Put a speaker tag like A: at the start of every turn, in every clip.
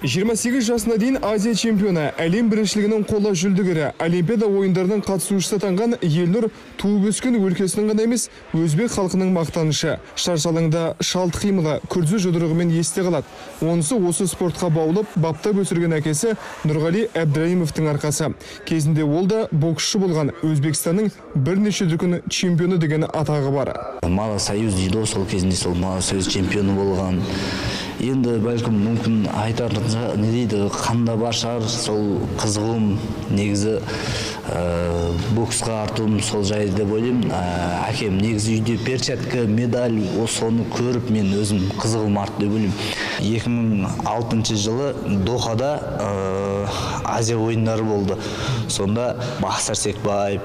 A: 28 жасына дейін Азия чемпионы, әлем біріншілігінің қола жүлдегері, Олимпиада ойындарының қатысушысы атанған Елнұр туып өскен өлкесінің ғана емес, өзбек халқының мақтанышы. Шаршы алаңда шалт қимылы, күрзі жұдырығымен есте қалады. Онысы осы спортқа баулып, баптап өсірген әкесі Нұрғали Әбдірайымовтың арқасы. Кезінде ол да боксшы болған, Өзбекстанның бірнеше дүркін чемпионы деген атағы бар.
B: Мала Союз дзюдо сол кезінде сол Мала Союз чемпионы болған. Енді бәлкім мүмкін айтарынша не дейді, қанда бар шығар, сол қызығым, негізі боксқа артуым сол жайды деп ойлаймын. Әкем негізі үйде перчатка, медаль, соны көріп мен өзім қызығым артты деп ойлаймын. 2006 жылы Дохада Азия ойындары болды. Сонда Бахсар Секбаев,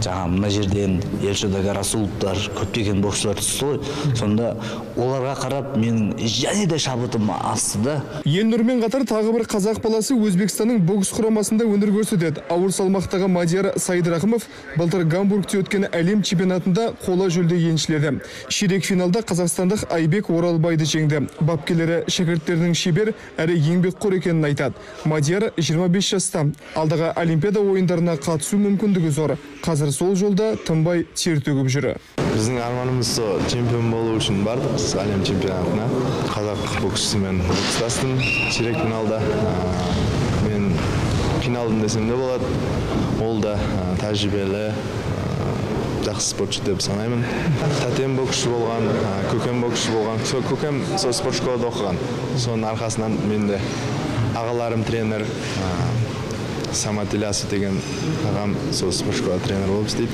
B: жаңа мына жерден Елшодага Расуловтар, көптеген боксшылар түсті ғой. Сонда оларға қарап мен және де шабытым асты да.
A: Елнұрмен қатар тағы бір қазақ баласы Өзбекстанның бокс құрамасында өнер көрсетеді. Ауыр салмақтағы Мадияр Сайдырахымов былтыр Гамбургте өткен әлем чемпионатында қола жүлде еншіледі. Ширек финалда қазақстандық Айбек Оралбайды жеңді. Бапкерлері шәкірттерінің шебер әрі еңбекқор екенін айтады. Мадияр 25 жаста. Алдағы Олимпиада ойындарына қатысу мүмкіндігі зор. Қазір сол жолда тынбай тер төгіп жүр.
C: Біздің арманымыз чемпион болу үшін бардық әлем чемпионатына. Қазақ боксшысымен бокстастым ширек финалда. Мен финалдың десем де болады. Ол да тәжірибелі, жақсы спортшы деп санаймын. Тәтем боксшы болған, көкем боксшы болған. Көкем сол спорт школада оқыған. Соның арқасынан мен де ағаларым тренер, Самат Ильясов деген ағам сол спорт школада тренер болып істейді.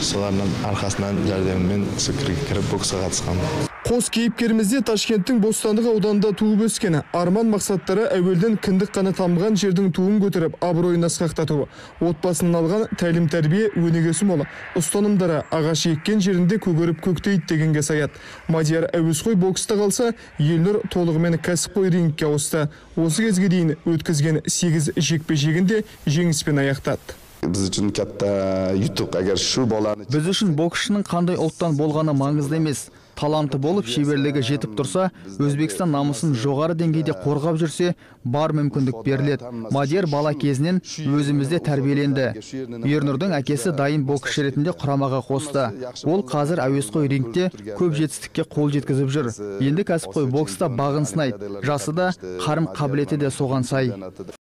C: Солардың арқасынан жәрдемімен кіріп боксқа қатысқан.
A: Қос кейіпкерімізде Ташкенттің Бостандық ауданында туып өскен. Арман мақсаттары әуелден кіндік қаны тамған жердің туын көтеріп, абыройын асқақтату. Отбасынан алған тәлім-тәрбие өнегесі мол. Ұстанымдары ағаш еккен жерінде көгеріп көктейді дегенге саят. Мадияр әуесқой бокста қалса, Елнұр толығымен кәсіпқой рингке ауысты. Осы кезге дейін өткізген 8 жекпе-жегінде жеңіспен аяқтады.
D: Біз үшін кәтті ютуб, әгер шу боланы...
E: Біз үшін боксшының қандай ұлттан болғаны маңызды емес. Таланты болып, шеберлігі жетіп тұрса, Өзбекстан намысын жоғары деңгейде қорғап жүрсе, бар мүмкіндік беріледі. Мадияр бала кезінен өзімізде тәрбиеленді. Елнұрдың әкесі дайын боксшы ретінде құрамаға қосты. Ол қазір әуесқой рингте көп жетістікке қол жеткізіп жүр. Енді кәсіпқой бокста бағын сынайды. Жасы да, қарым қабілеті де соған сай.